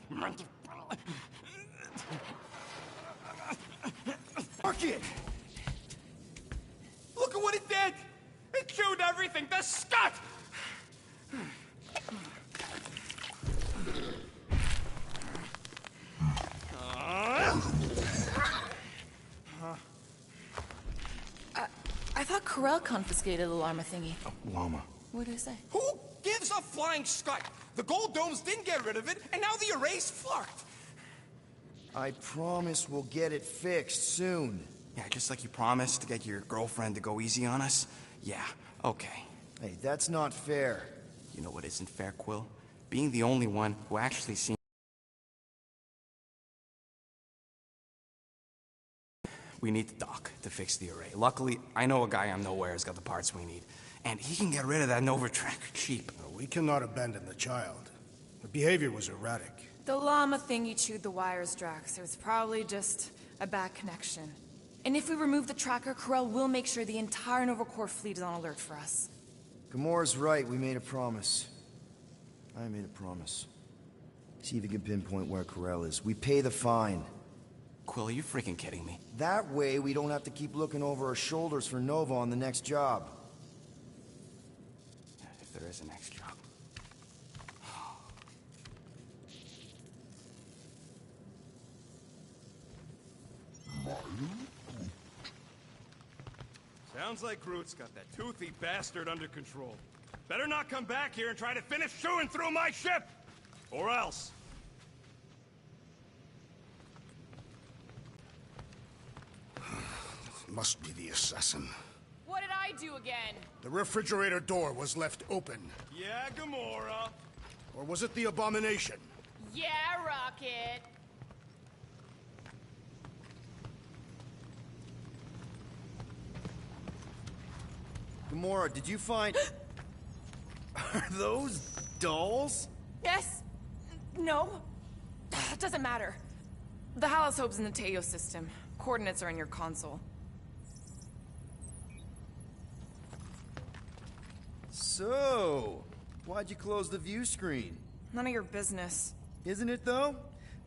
Mark it! Look at what it did! It chewed everything! The scut! I thought Corel confiscated the llama thingy. Llama. What did I say? Who gives a flying scut? The gold domes didn't get rid of it, and now the array's fucked! I promise we'll get it fixed soon. Yeah, just like you promised to get your girlfriend to go easy on us? Yeah, okay. Hey, that's not fair. You know what isn't fair, Quill? Being the only one who actually seen... We need the doc to fix the array. Luckily, I know a guy on Nowhere has got the parts we need. And he can get rid of that Nova tracker cheap. We cannot abandon the child. The behavior was erratic. The llama thingy chewed the wires, Drax. It was probably just a bad connection. And if we remove the tracker, Corel will make sure the entire Nova Corps fleet is on alert for us. Gamora's right, we made a promise. I made a promise. See if you can pinpoint where Corel is. We pay the fine. Quill, are you freaking kidding me? That way, we don't have to keep looking over our shoulders for Nova on the next job. If there is a next job. Sounds like Groot's got that toothy bastard under control. Better not come back here and try to finish chewing through my ship! Or else... Must be the assassin. What did I do again? The refrigerator door was left open. Yeah, Gamora. Or was it the Abomination? Yeah, Rocket. Gamora, did you find... Are those dolls? Yes. No. Doesn't matter. The Halosobe's in the Teo system. Coordinates are in your console. So, why'd you close the view screen? None of your business. Isn't it, though?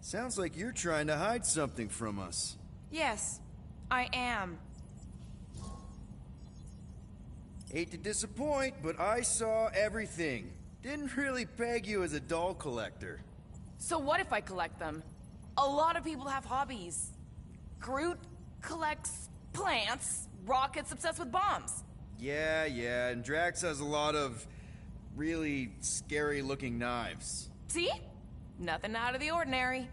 Sounds like you're trying to hide something from us. Yes, I am. Hate to disappoint, but I saw everything. Didn't really peg you as a doll collector. So what if I collect them? A lot of people have hobbies. Groot collects plants, Rocket's obsessed with bombs. Yeah, and Drax has a lot of really scary-looking knives. See? Nothing out of the ordinary.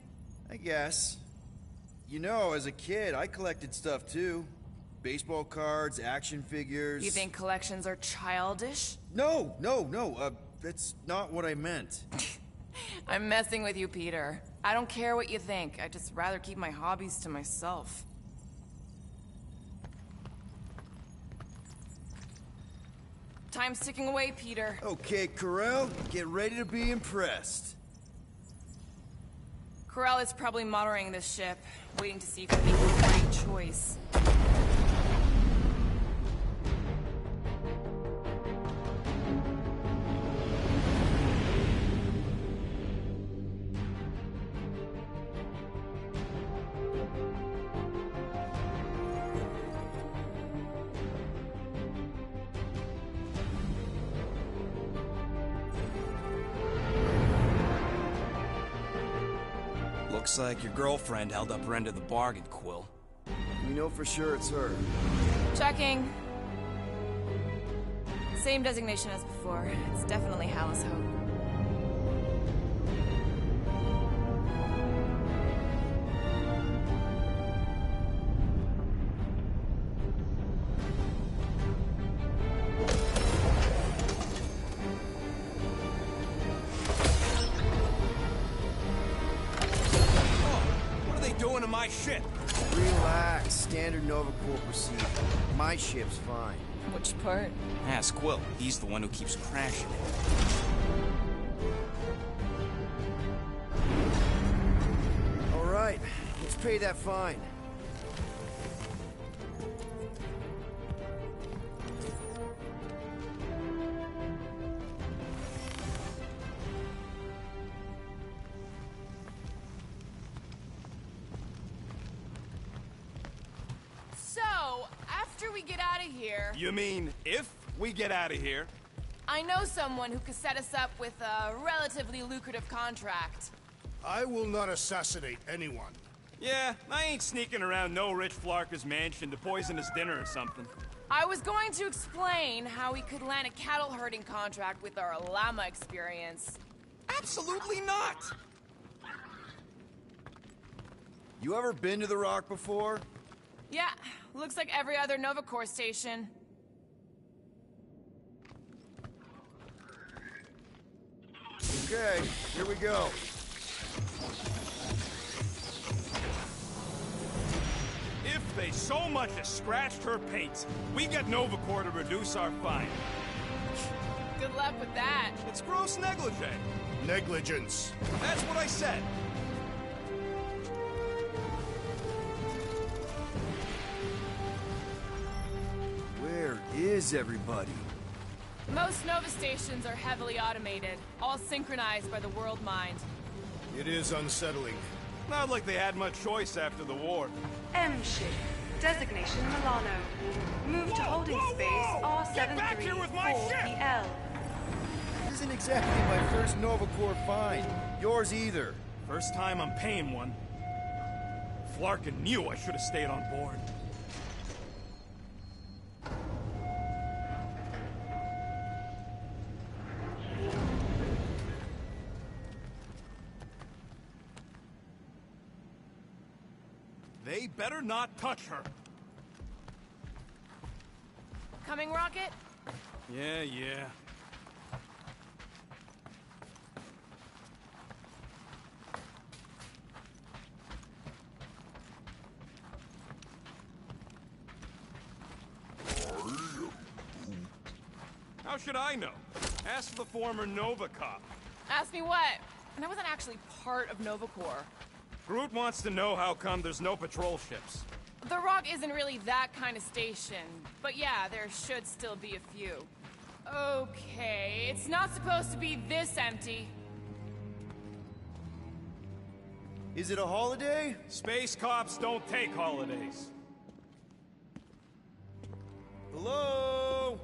I guess. You know, as a kid, I collected stuff too. Baseball cards, action figures... You think collections are childish? No, that's not what I meant. I'm messing with you, Peter. I don't care what you think. I'd just rather keep my hobbies to myself. Time's ticking away, Peter. Okay, Corel, get ready to be impressed. Corel is probably monitoring this ship, waiting to see if we make the right choice. Looks like your girlfriend held up her end of the bargain, Quill. We know for sure it's her. Checking. Same designation as before. It's definitely Halosobe. Doing to my ship? Relax. Standard Nova Corps procedure. My ship's fine. Which part? Ask Quill. He's the one who keeps crashing it. All right. Let's pay that fine. here. You mean if we get out of here? I know someone who could set us up with a relatively lucrative contract. I will not assassinate anyone. Yeah, I ain't sneaking around no rich Flarker's mansion to poison his dinner or something. I was going to explain how we could land a cattle herding contract with our llama experience. Absolutely not! You ever been to the Rock before? Yeah, looks like every other Nova Corps station. Okay, here we go. If they so much as scratched her paint, we get Nova Corps to reduce our fine. Good luck with that. It's gross negligee. Negligence. That's what I said. Where is everybody? Most Nova stations are heavily automated, all synchronized by the World Mind. It is unsettling. Not like they had much choice after the war. M ship. Designation Milano. Move to holding space Get back here with my ship! R734PL. This isn't exactly my first Nova Corps find. Yours either. First time I'm paying one. Flarkin knew I should have stayed on board. They better not touch her. Coming, Rocket? Yeah. How should I know? Ask the former Nova cop. Ask me what? And I wasn't actually part of Nova Corps. Groot wants to know how come there's no patrol ships. The Rock isn't really that kind of station, but yeah, there should still be a few. Okay, it's not supposed to be this empty. Is it a holiday? Space cops don't take holidays. Hello?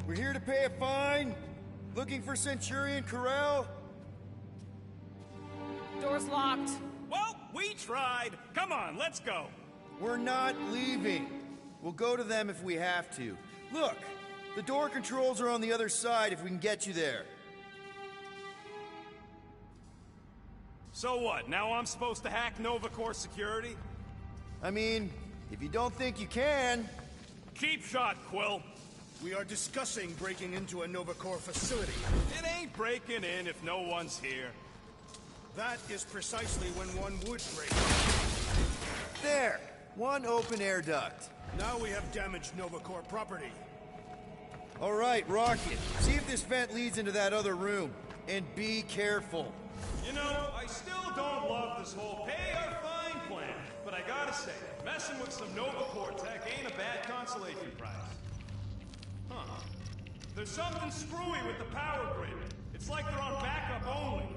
We're here to pay a fine. Looking for Centurion Corell? Door's locked. Well, we tried. Come on, let's go. We're not leaving. We'll go to them if we have to. Look, the door controls are on the other side if we can get you there. So what, now I'm supposed to hack Nova Corps security? I mean, if you don't think you can... Cheap shot, Quill. We are discussing breaking into a Nova Corps facility. It ain't breaking in if no one's here. That is precisely when one would break. There! One open air duct. Now we have damaged Nova Corps property. All right, Rocket. See if this vent leads into that other room. And be careful. You know, I still don't love this whole pay or fine plan. But I gotta say, messing with some Nova Corps tech ain't a bad consolation prize. Huh. There's something screwy with the power grid. It's like they're on backup only.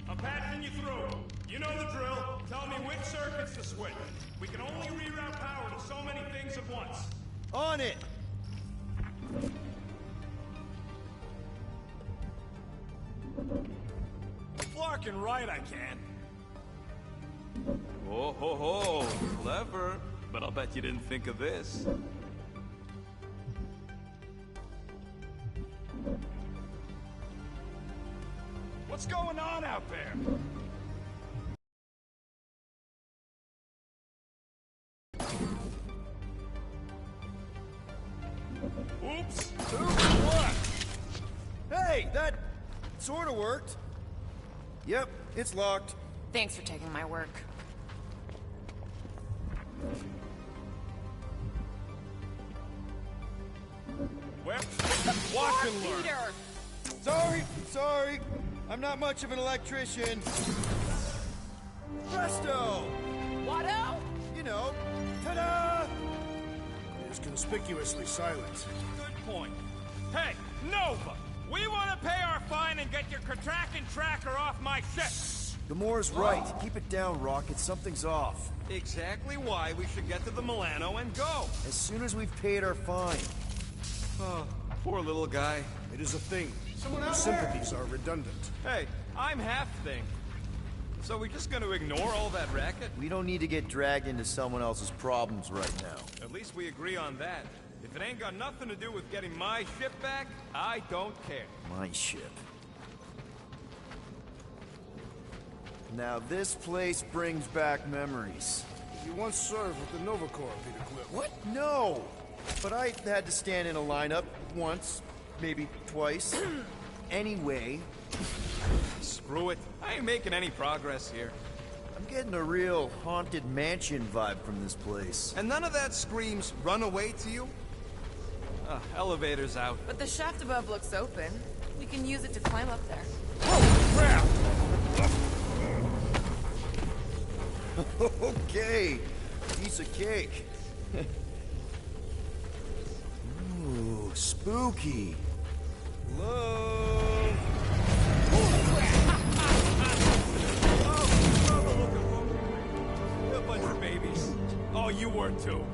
I'm patching you through. You know the drill. Tell me which circuits to switch. We can only reroute power to so many things at once. On it! Flarkin' right, I can. Oh ho ho, clever. But I'll bet you didn't think of this. What's going on out there? Oops! What? Hey, that sort of worked. Yep, it's locked. Thanks for taking my work. Well, watch and learn. Peter! Sorry. I'm not much of an electrician. Presto! Watto? You know, ta-da! It is conspicuously silent. Good point. Hey, Nova! We want to pay our fine and get your Kraken tracker off my ship! Gamora's right. Keep it down, Rocket. Something's off. Exactly why we should get to the Milano and go. As soon as we've paid our fine. Oh, poor little guy. It is a thing. Your sympathies are redundant. Hey, I'm half thing. So we just gonna ignore all that racket? We don't need to get dragged into someone else's problems right now. At least we agree on that. If it ain't got nothing to do with getting my ship back, I don't care. My ship. Now this place brings back memories. You once served with the Nova Corps, Peter Quill. What? No! But I had to stand in a lineup once, maybe twice. Anyway, Screw it. I ain't making any progress here. I'm getting a real haunted mansion vibe from this place. And none of that screams run away to you? Elevator's out. But the shaft above looks open. We can use it to climb up there. Okay, piece of cake. Ooh, spooky. Hello? A bunch of babies. Oh, you were too.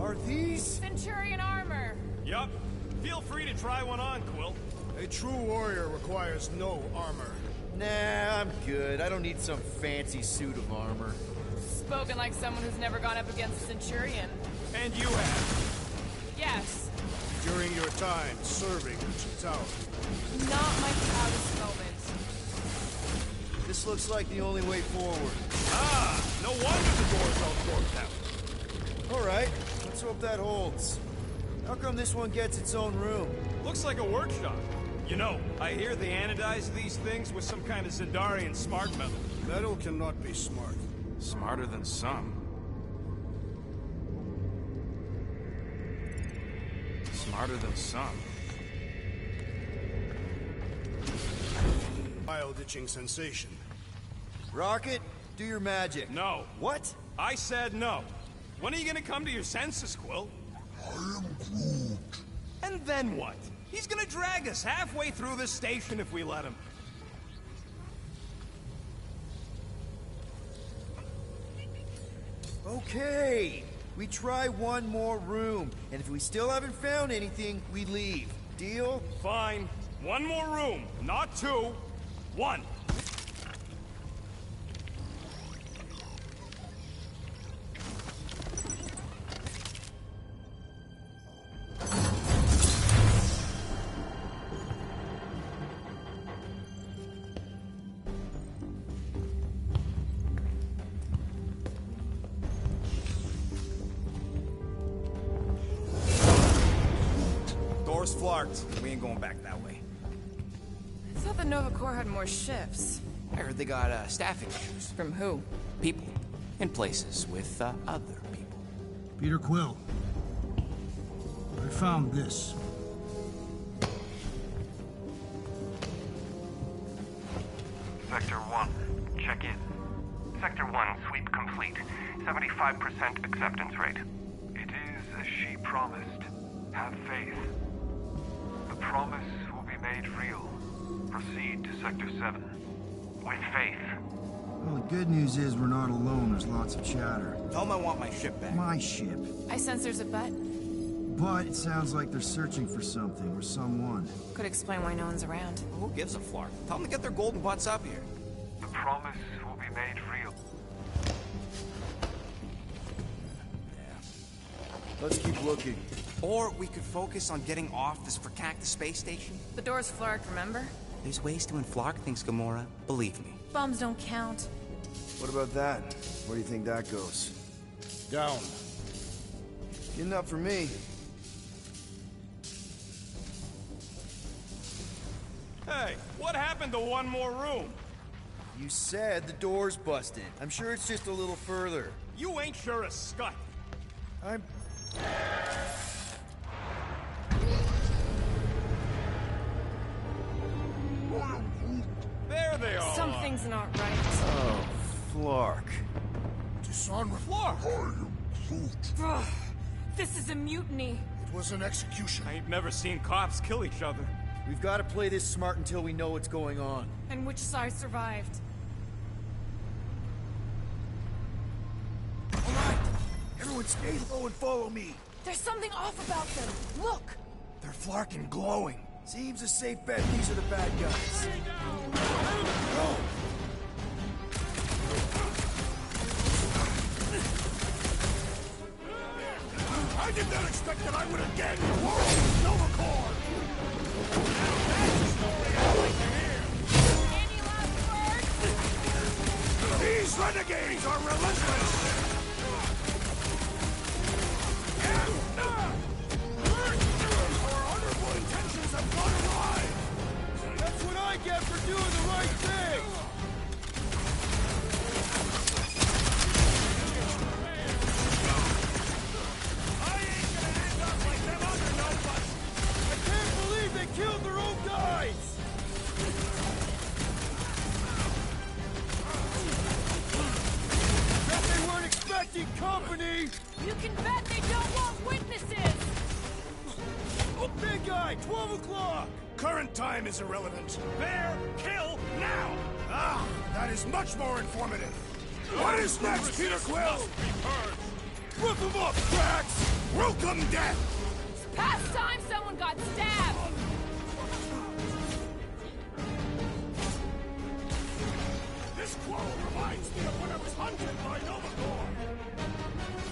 Are these? Centurion armor! Yup. Feel free to try one on, Quill. A true warrior requires no armor. Nah, I'm good. I don't need some fancy suit of armor. Spoken like someone who's never gone up against a Centurion. And you have. Yes, During your time serving the Chitauri. not my proudest moment. This looks like the only way forward. Ah, no wonder the door's all corked out. All right, let's hope that holds. How come this one gets its own room? Looks like a workshop. You know, I hear they anodize these things with some kind of Zendarian smart metal. Metal cannot be smart. Smarter than some. Smarter than some. Bile-ditching sensation. Rocket, do your magic. No. What? I said no. When are you gonna come to your senses, Quill? I am Groot. And then what? He's gonna drag us halfway through this station if we let him. Okay, we try one more room, and if we still haven't found anything, we leave. Deal? Fine. One more room. Not two. One. Door's flarked. We ain't going back that way. I thought the Nova Corps had more shifts. I heard they got staffing issues. From who? People. In places with other people. Peter Quill. I found this. Sector 1, check in. Sector 1, sweep complete. 75% acceptance rate. It is as she promised. Have faith. The promise will be made real. Proceed to Sector 7. With faith. Well, the good news is we're not alone. There's lots of chatter. Tell them I want my ship back. My ship. I sense there's a bet. But it sounds like they're searching for something or someone. Could explain why no one's around. Who gives a flark? Tell them to get their golden butts up here. The promise will be made real. Let's keep looking. Or we could focus on getting off this fracactus space station. The door's flarked, remember? There's ways to unflark things, Gamora. Believe me. Bombs don't count. What about that? Where do you think that goes? Down. Good enough for me. Hey, what happened to one more room? You said the door's busted. I'm sure it's just a little further. You ain't sure a scut. I'm... There they all Something's not right. Oh, Flark. Disarmament. Flark! I am Groot. Ugh, this is a mutiny. It was an execution. I ain't never seen cops kill each other. We've got to play this smart until we know what's going on. And which side survived? stay low and follow me. There's something off about them. Look! They're flark and glowing. Seems a safe bet these are the bad guys. Go! I did not expect that I would again quarrel with Nova Corps! Now that's a story I'd like to hear! Any last words? These renegades are relentless! Our honorable intentions have gone awry! That's what I get for doing the right thing! I ain't gonna end up like them other nobodies! I can't believe they killed their own guys! Bet they weren't expecting company! You can bet they don't want witnesses! Oh, big guy, 12 o'clock! Current time is irrelevant. Bear, kill, now! Ah, that is much more informative. What is next, Peter Quill? Rip him up, Drax! Welcome death! It's past time someone got stabbed! This quarrel reminds me of when I was hunted by Nova Corps.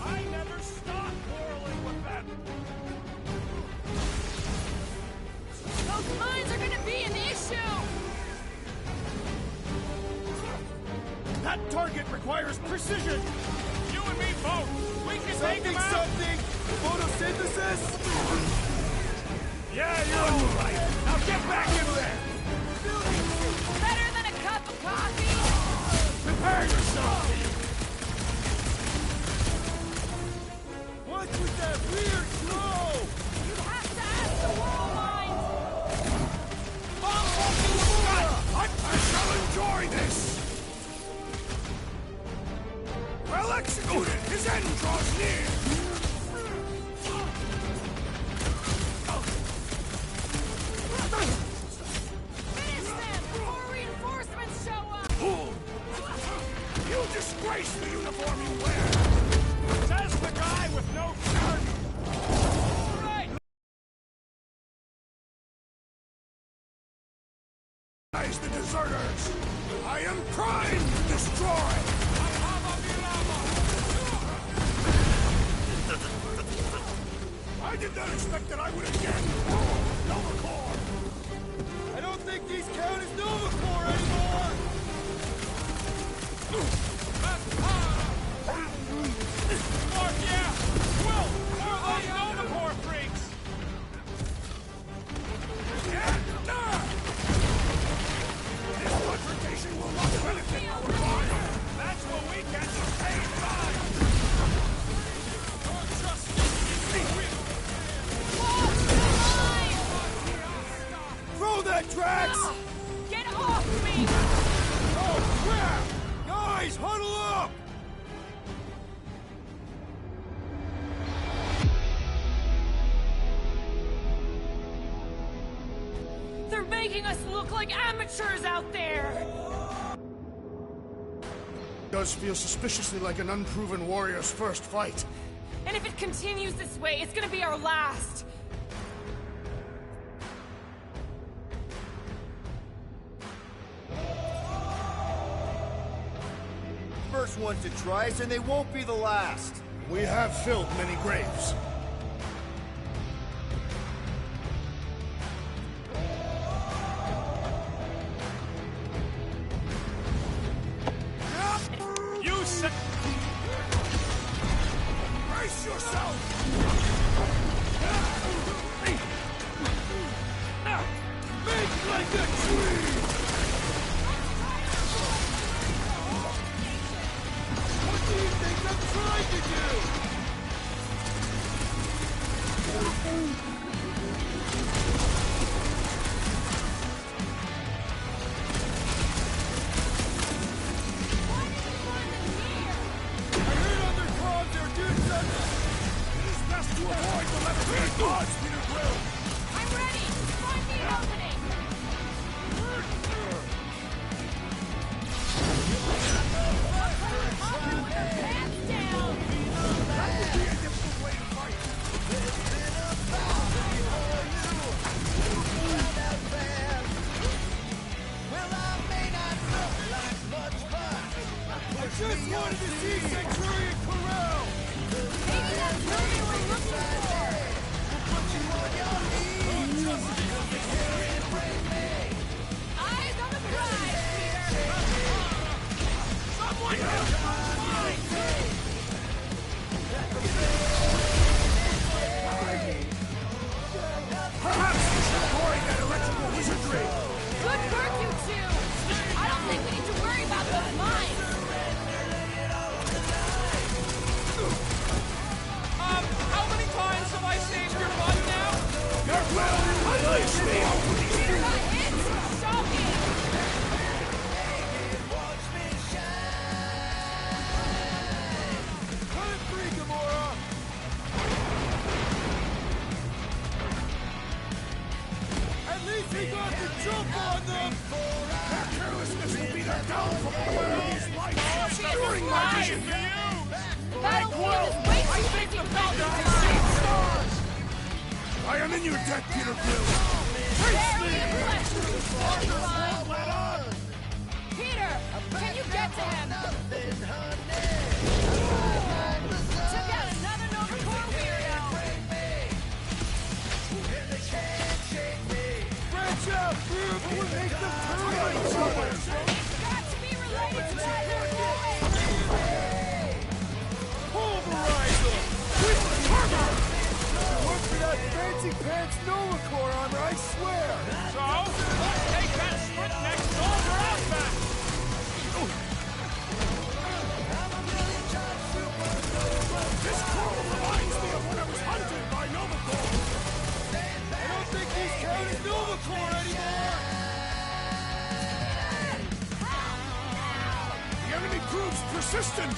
I never stopped quarreling with them. Those mines are gonna be an issue! That target requires precision! You and me both. We can take them out. Something! Photosynthesis? Yeah, you're all right. Now get back in there. Better than a cup of coffee! Prepare yourself! What's with that weird glow? You have to ask the wall mines! I shall enjoy this! Well executed! His end draws near! Finish them before reinforcements show up! Fool! You disgrace the uniform you wear! Says the guy with no shirt. Right. Guys, the deserters! I am primed to destroy! I did not expect that I would again quarrel with Nova Corps! I don't think these count as Nova Corps anymore! Mark, yeah! Will! More of those Nova Corps freaks! This confrontation will not benefit our cause! That's what we get to pay by! Throw that, Drax! Get off me! Oh, crap! Guys, huddle up! They're making us look like amateurs out there! Does feel suspiciously like an unproven warrior's first fight. And if it continues this way, it's gonna be our last! First one to try us, and they won't be the last. We have filled many graves. You said... Brace yourself! Make like a tree! What do you think I'm trying to do? see Centurion Corral! Maybe that's who they were looking for! Eyes on the prize, Peter! Someone help! Perhaps we should avoid that electrical wizardry! Good work, you two! I don't think we need to worry about those mines! How many times have I saved your butt now? Your will unleash me! You're not hit! Shocking! Cut it free, Gamora! At least we got the jump on them! Their carelessness will be their downfall! These lights obscuring my vision! Battlefield is way too busy with all these mines! I am in your debt, Peter Quill! Barely impressed with these storyline! Peter, can you get to him? Took out another Nova Corps weirdo! Branch out, group! We'll make them turn on each other! It's got to be related to why they're going! Pulverize them! With armor! Look for that fancy pants Nova Corps armor, I swear! So, let's take that sprint next soldier out back! This coral reminds me of when I was hunted by Nova Corps! I don't think these count as Nova Corps anymore! The enemy proves persistent!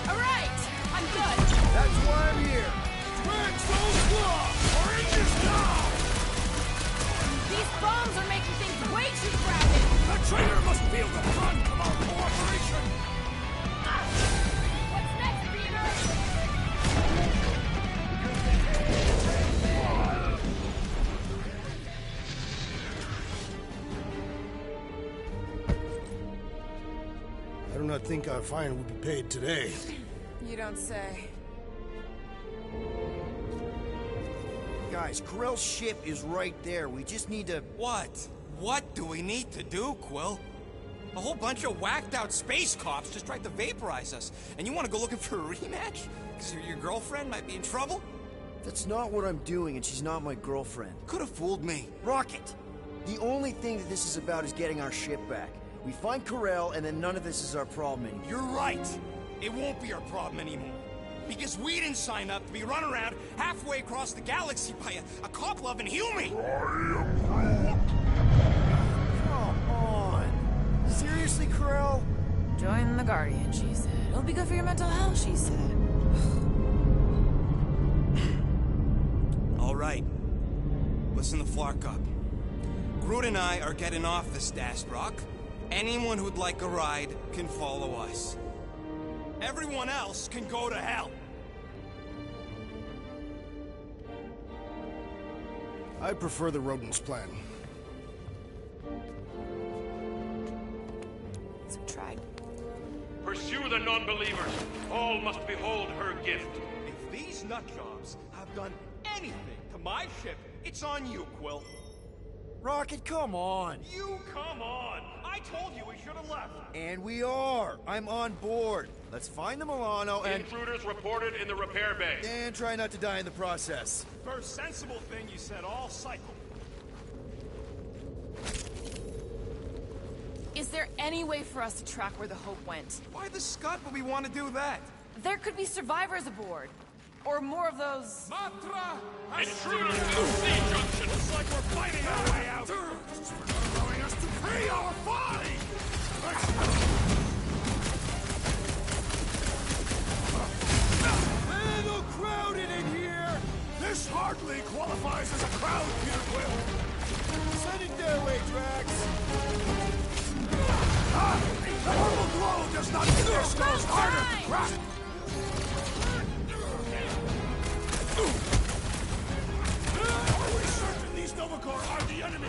All right, I'm good. That's why I'm here! Drax those claws! Orange now! These bombs are making things way too crowded. The traitor must feel the brunt of our cooperation! What's next, Peter? I do not think our fine will be paid today. You don't say. Guys, Corell's ship is right there. We just need to... What? What do we need to do, Quill? A whole bunch of whacked-out space cops just tried to vaporize us. And you want to go looking for a rematch? Because your girlfriend might be in trouble? That's not what I'm doing, and she's not my girlfriend. Could have fooled me. Rocket! The only thing that this is about is getting our ship back. We find Corell, and then none of this is our problem anymore. You're right. It won't be our problem anymore. Because we didn't sign up to be run around halfway across the galaxy by a cop-loving human. Come on! Seriously, Corell? Join the Guardian, she said. It'll be good for your mental health, she said. All right. Listen to Flark up. Groot and I are getting off the Stashed Rock. Anyone who'd like a ride can follow us. Everyone else can go to hell. I prefer the rodent's plan. Subtract. Pursue the non-believers. All must behold her gift. If these nutjobs have done anything to my ship, it's on you, Quill. Rocket, come on! You come on! I told you we should have left. And we are! I'm on board. Let's find the Milano and... Intruders reported in the repair bay. And try not to die in the process. First sensible thing you said all cycle. Is there any way for us to track where the Hope went? Why the scut would we want to do that? There could be survivors aboard. Or more of those... Matra! Intruders to C junction! Looks like we're fighting our way out! This is for not allowing us to pay our fine! Man, so crowded in here! This hardly qualifies as a crowd, Peter Quill! Send it their way, Drax! Ah! The purple glow does not make their skulls harder to crack! Are we certain these Nova Corps are the enemy?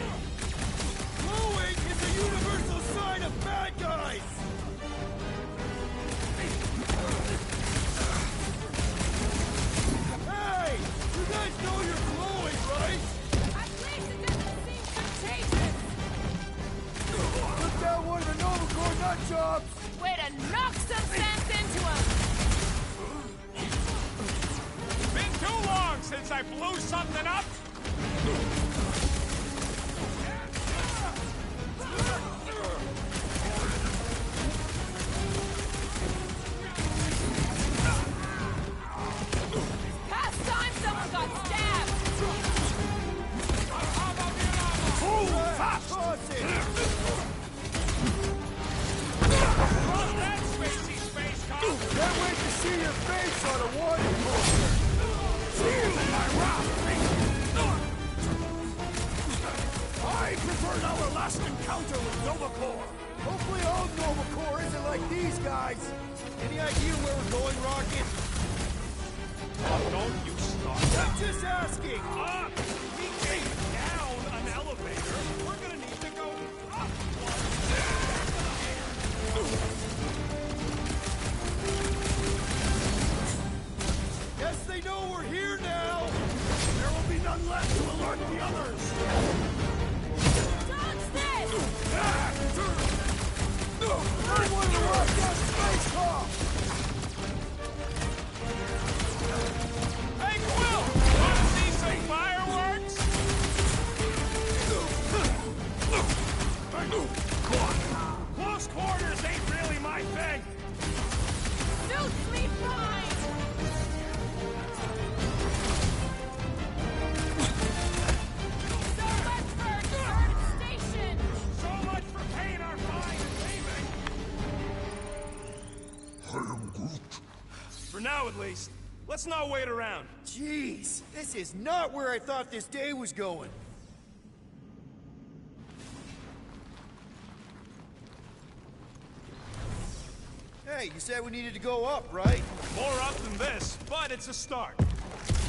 Glowing is a universal sign of bad guys! since I blew something up? Past time someone got stabbed! Toss it! That spacey space cop! Can't wait to see your face on a warning poster! I preferred our last encounter with Nova Corps. Hopefully all Nova Corps isn't like these guys! Any idea where we're going, Rocket? Oh, don't you start. I'm just asking! Up! We came down an elevator. We're gonna need to go up Guess they know we're here now! There will be none left to alert the others. Dodge this! I want to watch that space cop! Hey, Quill! Wanna see some fireworks? Close quarters ain't really my thing. Suits me fine! So much for deserted station! So much for paying our fine and leaving. I am Groot. For now, at least. Let's not wait around. Jeez, this is not where I thought this day was going. Hey, you said we needed to go up, right? More up than this, but it's a start.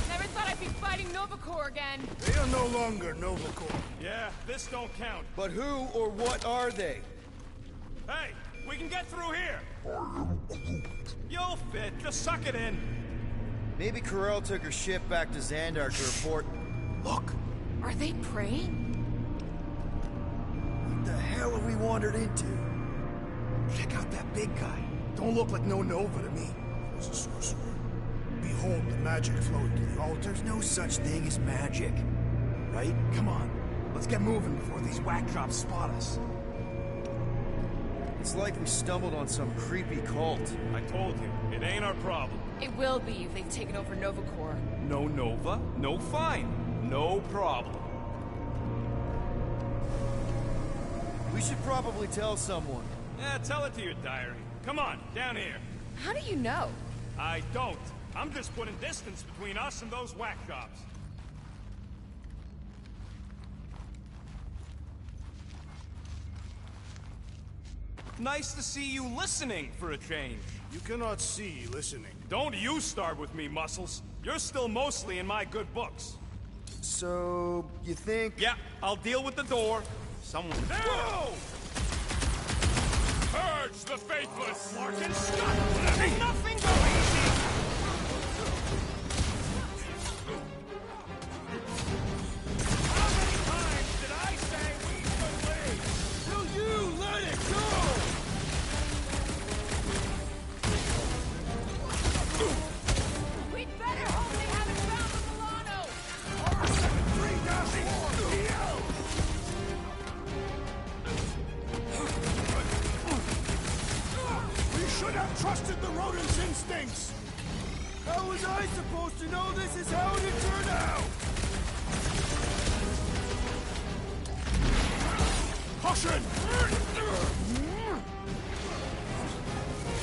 Never thought I'd be fighting Nova Corps again. They are no longer Nova Corps. Yeah, this don't count. But who or what are they? Hey, we can get through here. I am Groot. You'll fit. Just suck it in. Maybe Corel took her ship back to Xandar to report. Look. Are they praying? What the hell have we wandered into? Check out that big guy. Don't look like no Nova to me. He's a sorcerer. Behold the magic flowing to the altar. There's no such thing as magic. Right? Come on. Let's get moving before these whack drops spot us. It's like we stumbled on some creepy cult. I told you, it ain't our problem. It will be if they've taken over Nova Corps. No Nova, no fine. No problem. We should probably tell someone. Yeah, tell it to your diary. Come on, down here. How do you know? I don't. I'm just putting distance between us and those whack jobs. Nice to see you listening for a change. You cannot see listening. Don't you start with me, Muscles. You're still mostly in my good books. So, you think... Yeah, I'll deal with the door. Someone... Whoa! Purge the faithless! Larkin, stop! Ain't nothing go easy! How many times did I say we should leave? Will you let it go? We'd better hope they haven't found the Milano! We should have trusted the rodent's instincts! How was I supposed to know this is how it turned out? Caution!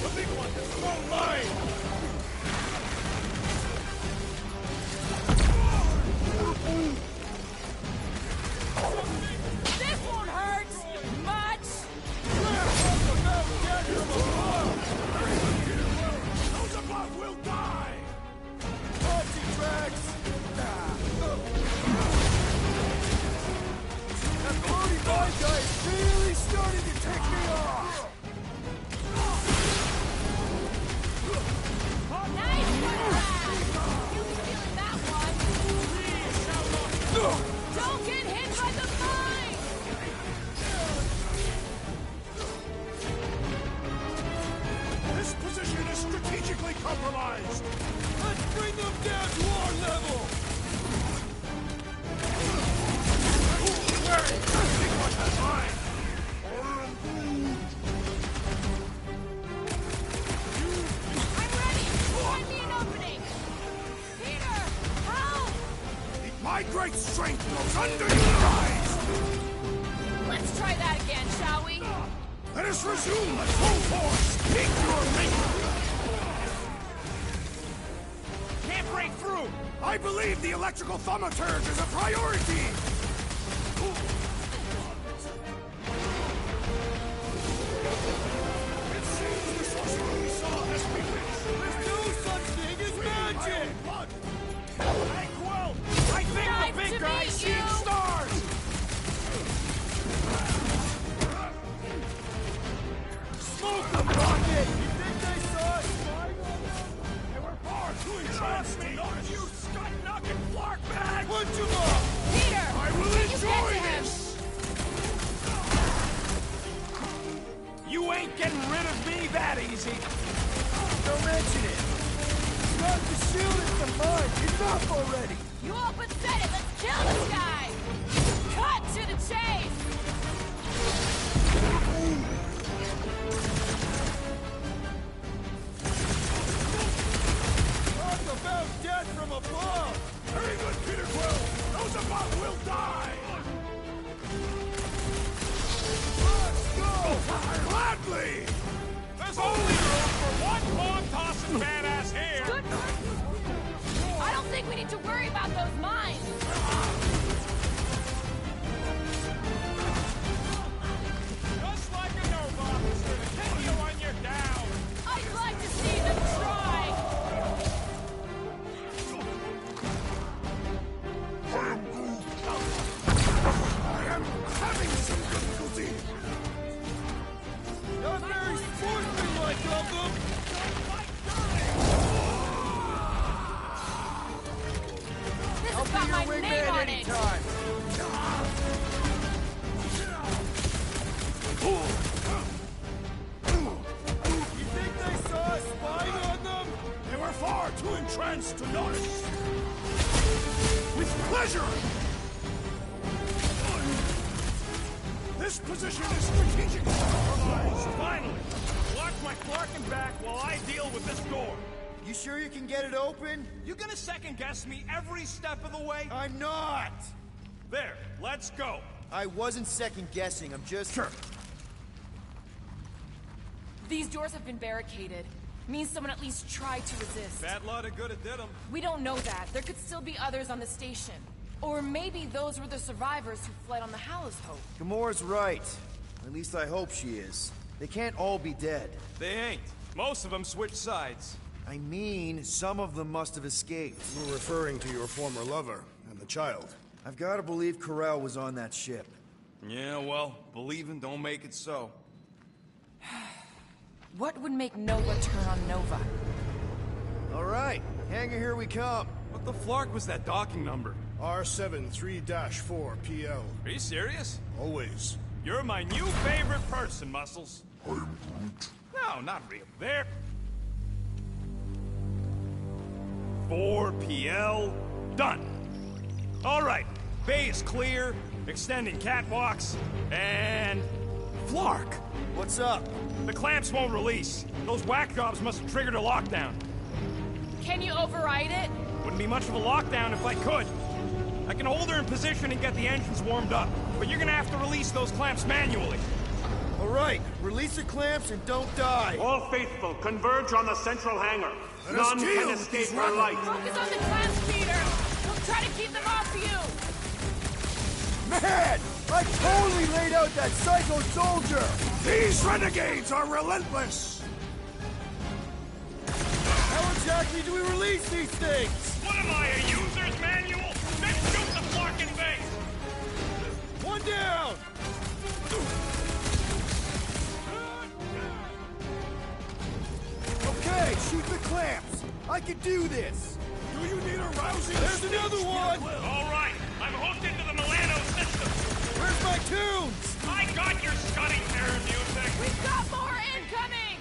The big one won't lie! This won't hurt much! Those above will die! Nazi tracks! That 45 guy is really starting to tick me off! My great strength goes under your eyes! Let's try that again, shall we? Let us resume at full force! Meet your maker! Can't break through! I believe the electrical thaumaturge is a priority! It seems the sorcerer we saw has bewitched! There's no such thing as magic! Hey, Quill! I think the big guy's seeing stars! Smoke them, Rocket! You think they saw us flying on them? They were far too entranced to notice! You scut-knocking flark bag! Punch him up! Peter! I will can you get enjoy to him? this! You ain't getting rid of me that easy! Don't mention it! Stop the shield at the mud! Enough already! You all but said it! Let's kill this guy! Cut to the chase! Talk about death from above! Very good, Peter Quill! Those above will die! Let's go! Gladly! There's only room for one bomb-tossing badass here! Good. I don't think we need to worry about those mines. Just like a Nova officer to kill you when you're down! I'd like to see them try. I am having some difficulty! Not very sportsmanlike of them! This I'll has be got your my name wingman on it. anytime! You think they saw us spying on them? They were far too entranced to notice! With pleasure! This position is strategically compromised! Finally! Watch my flarking back while I deal with this door! You sure you can get it open? You gonna second-guess me every step of the way? I'm not! There, let's go! I wasn't second-guessing, I'm just... Sure. These doors have been barricaded. Means someone at least tried to resist. Bad lot of good it did 'em. We don't know that. There could still be others on the station. Or maybe those were the survivors who fled on the Hallows Hope. Gamora's right. At least I hope she is. They can't all be dead. They ain't. Most of them switched sides. I mean, some of them must have escaped. We're referring to your former lover and the child. I've got to believe Corel was on that ship. Yeah, well, believing don't make it so. What would make Nova turn on Nova? All right, hangar, here we come. What the flark was that docking number? R73-4 PL. Are you serious? Always. You're my new favorite person, Muscles. I'm Groot. No, not real. There. 4 PL. Done. All right. Bay is clear. Extending catwalks. And... Flark! What's up? The clamps won't release. Those whack jobs must have triggered a lockdown. Can you override it? Wouldn't be much of a lockdown if I could. I can hold her in position and get the engines warmed up, but you're gonna have to release those clamps manually. All right, release the clamps and don't die. All faithful, converge on the central hangar. Let us None deal can with escape these her light. Focus on the clamps, Peter! We'll try to keep them off you! Man! I totally laid out that psycho soldier! These renegades are relentless! How exactly do we release these things? What am I, a user's manual? Then shoot the flarkin' face! One down! Okay, shoot the clamps! I can do this! Do you need a rousing There's speech, another one! All right, I'm hooked into the Milano system. Where's my tunes? I got your Scotty Terror music. We've got more incoming!